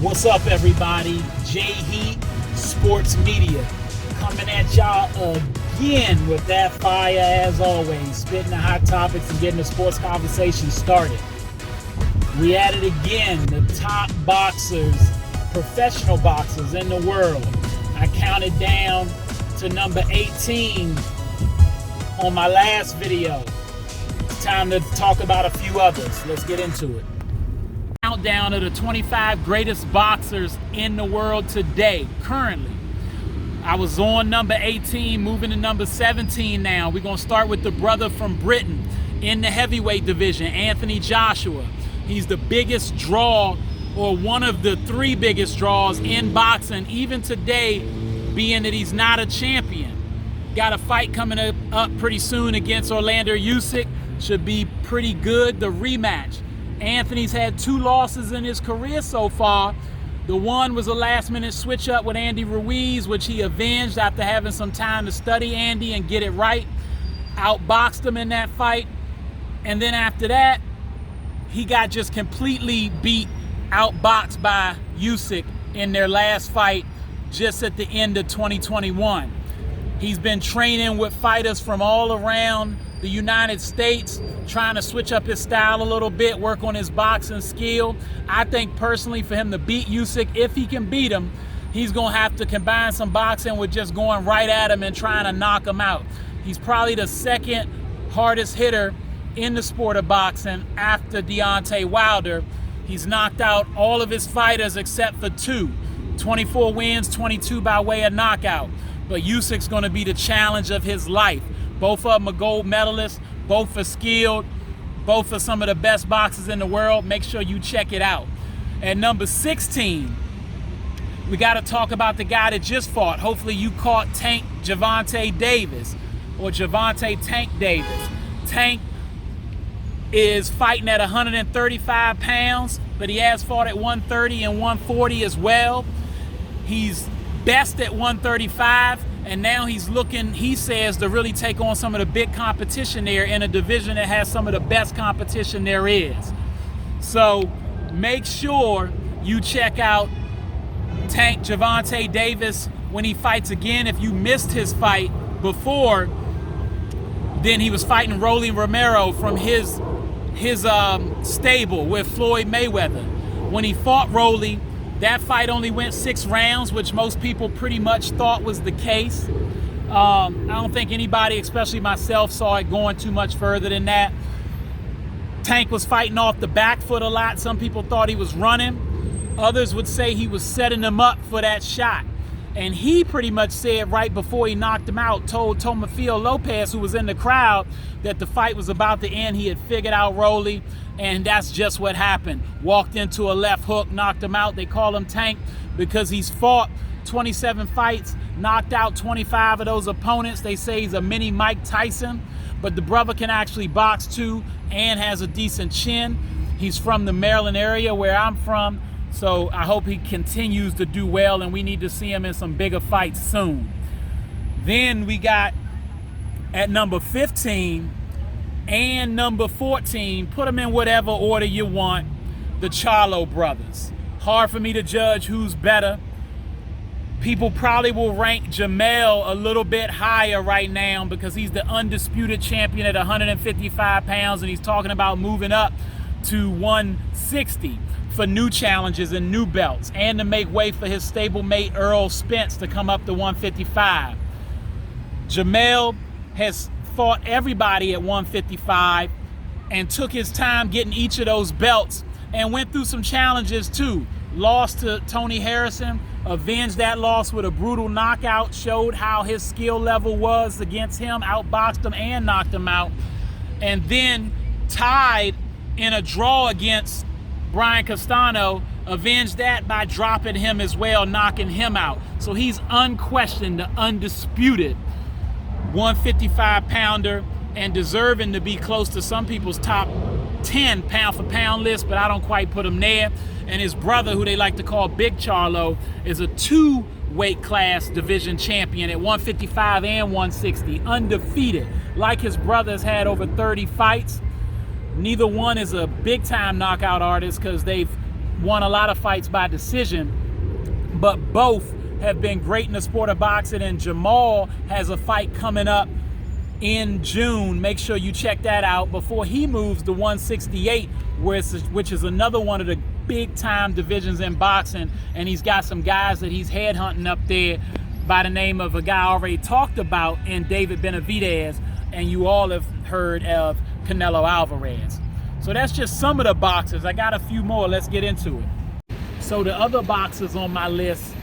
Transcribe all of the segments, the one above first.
What's up, everybody? J-Heat Sports Media coming at y'all again with that fire as always, spitting the hot topics and getting the sports conversation started. We at it again, the top boxers, professional boxers in the world. I counted down to number 18 on my last video. It's time to talk about a few others. Let's get into it. Countdown of the 25 greatest boxers in the world today, currently. I was on number 18, moving to number 17 now. We're going to start with the brother from Britain in the heavyweight division, Anthony Joshua. He's the biggest draw, or one of the three biggest draws in boxing, even today, being that he's not a champion. Got a fight coming up pretty soon against Orlando Usyk. Should be pretty good, the rematch. Anthony's had 2 losses in his career so far. The one was a last-minute switch-up with Andy Ruiz, which he avenged after having some time to study Andy and get it right. Outboxed him in that fight. And then after that, he got just completely beat, outboxed by Usyk in their last fight just at the end of 2021. He's been training with fighters from all around the United States, trying to switch up his style a little bit, work on his boxing skill. I think personally for him to beat Usyk, if he can beat him, he's going to have to combine some boxing with just going right at him and trying to knock him out. He's probably the second hardest hitter in the sport of boxing after Deontay Wilder. He's knocked out all of his fighters except for 2. 24 wins, 22 by way of knockout. But Usyk's going to be the challenge of his life. Both of them are gold medalists, both are skilled, both are some of the best boxers in the world. Make sure you check it out. At number 16, we got to talk about the guy that just fought. Hopefully you caught Tank Gervonta Davis, or Gervonta Tank Davis. Tank is fighting at 135 pounds, but he has fought at 130 and 140 as well. He's best at 135. And now he's looking, he says, to really take on some of the big competition there in a division that has some of the best competition there is. So make sure you check out Tank Gervonta Davis when he fights again. If you missed his fight before, then he was fighting Rolly Romero from his stable with Floyd Mayweather. When he fought Rolly, that fight only went 6 rounds, which most people pretty much thought was the case. I don't think anybody, especially myself, saw it going too much further than that. Tank was fighting off the back foot a lot. Some people thought he was running. Others would say he was setting him up for that shot. And he pretty much said right before he knocked him out, told Tomofio Lopez, who was in the crowd, that the fight was about to end. He had figured out Rolly, and that's just what happened. Walked into a left hook, knocked him out. They call him Tank because he's fought 27 fights, knocked out 25 of those opponents. They say he's a mini Mike Tyson, but the brother can actually box too and has a decent chin. He's from the Maryland area where I'm from. So I hope he continues to do well, and we need to see him in some bigger fights soon. Then we got at number 15 and number 14, put them in whatever order you want, the Charlo Brothers. Hard for me to judge who's better. People probably will rank Jamel a little bit higher right now because he's the undisputed champion at 155 pounds, and he's talking about moving up to 160. For new challenges and new belts, and to make way for his stablemate Earl Spence to come up to 155. Jamel has fought everybody at 155 and took his time getting each of those belts and went through some challenges too. Lost to Tony Harrison, avenged that loss with a brutal knockout, showed how his skill level was against him, outboxed him and knocked him out, and then tied in a draw against Brian Castano, avenged that by dropping him as well, knocking him out. So he's unquestioned the undisputed 155-pounder and deserving to be close to some people's top 10 pound-for-pound list, but I don't quite put him there. And his brother, who they like to call Big Charlo, is a 2-weight class division champion at 155 and 160, undefeated. Like his brother's had over 30 fights. Neither one is a big-time knockout artist because they've won a lot of fights by decision, but both have been great in the sport of boxing. And Jamal has a fight coming up in June. Make sure you check that out before he moves to 168, which is another one of the big time divisions in boxing. And he's got some guys that he's headhunting up there by the name of a guy I already talked about in David Benavidez, and you all have heard of Canelo Alvarez. So that's just some of the boxers. I got a few more. Let's get into it. So the other boxers on my list,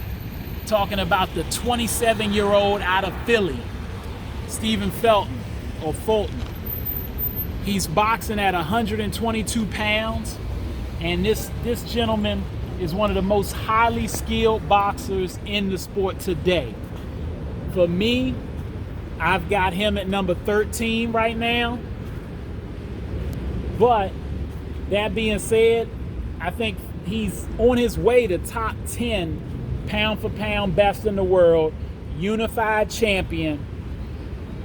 talking about the 27-year-old out of Philly, Stephen Fulton. He's boxing at 122 pounds, and this gentleman is one of the most highly skilled boxers in the sport today. For me, I've got him at number 13 right now. But that being said, I think he's on his way to top 10 pound for pound best in the world, unified champion.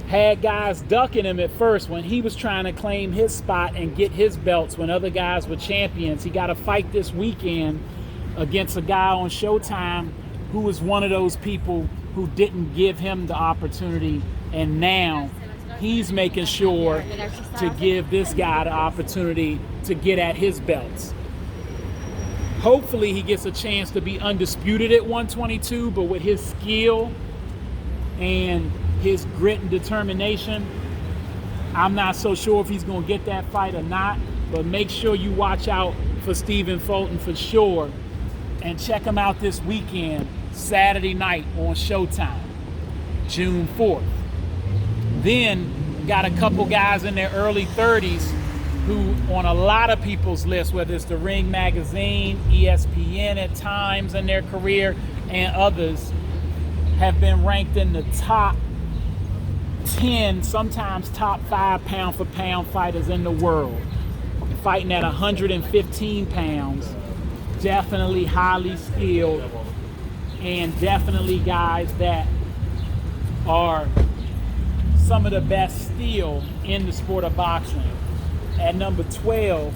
Had guys ducking him at first when he was trying to claim his spot and get his belts when other guys were champions. He got a fight this weekend against a guy on Showtime who was one of those people who didn't give him the opportunity, and now he's making sure to give this guy the opportunity to get at his belts. Hopefully he gets a chance to be undisputed at 122, but with his skill and his grit and determination, I'm not so sure if he's going to get that fight or not. But make sure you watch out for Stephen Fulton for sure, and check him out this weekend, Saturday night on Showtime, June 4th. Then got a couple guys in their early 30s who on a lot of people's lists, whether it's the Ring Magazine, ESPN at times in their career, and others, have been ranked in the top 10, sometimes top 5 pound for pound fighters in the world. Fighting at 115 pounds, definitely highly skilled, and definitely guys that are some of the best still in the sport of boxing. At number 12,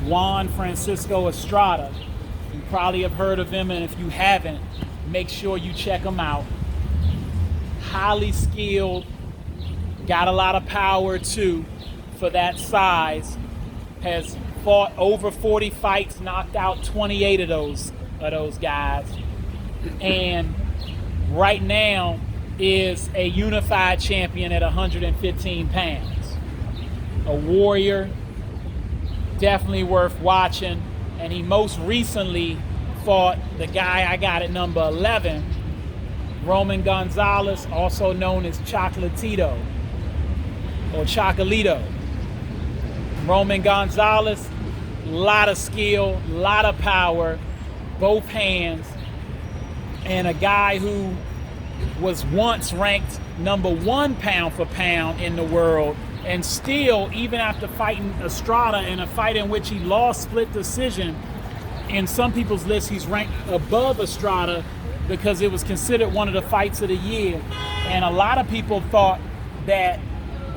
Juan Francisco Estrada. You probably have heard of him, and if you haven't, make sure you check him out. Highly skilled, got a lot of power too for that size. Has fought over 40 fights, knocked out 28 of those guys, and right now is a unified champion at 115 pounds. A warrior, definitely worth watching. And he most recently fought the guy I got at number 11, Roman Gonzalez, also known as Chocolatito or Chocolito. Roman Gonzalez, a lot of skill, a lot of power, both hands, and a guy who was once ranked number 1 pound for pound in the world, and still, even after fighting Estrada in a fight in which he lost split decision, in some people's lists he's ranked above Estrada because it was considered one of the fights of the year. And a lot of people thought that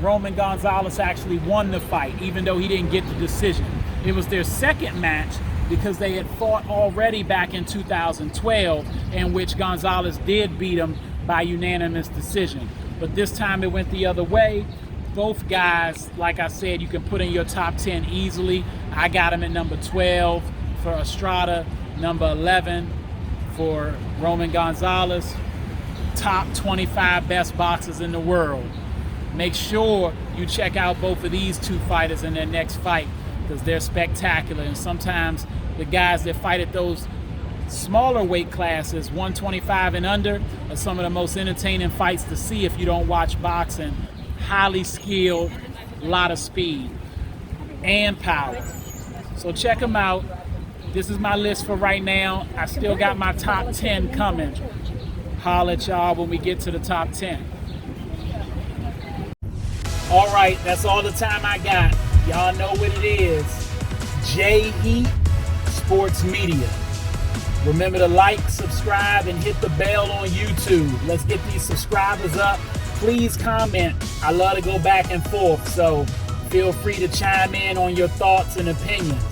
Roman Gonzalez actually won the fight, even though he didn't get the decision. It was their second match because they had fought already back in 2012, in which Gonzalez did beat him by unanimous decision. But this time it went the other way. Both guys, like I said, you can put in your top 10 easily. I got him at number 12 for Estrada, number 11 for Roman Gonzalez. Top 25 best boxers in the world. Make sure you check out both of these two fighters in their next fight, because they're spectacular. And sometimes the guys that fight at those smaller weight classes, 125 and under, are some of the most entertaining fights to see if you don't watch boxing. Highly skilled, a lot of speed and power. So check them out. This is my list for right now. I still got my top 10 coming. Holla at y'all when we get to the top 10. All right, that's all the time I got. Y'all know what it is. J Heat Sports Media. Remember to like, subscribe, and hit the bell on YouTube. Let's get these subscribers up. Please comment. I love to go back and forth, so feel free to chime in on your thoughts and opinions.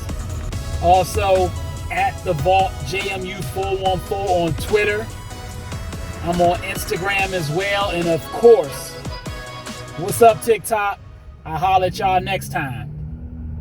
Also, at the Vault JMU414 on Twitter. I'm on Instagram as well. And of course, what's up, TikTok? I'll holler at y'all next time.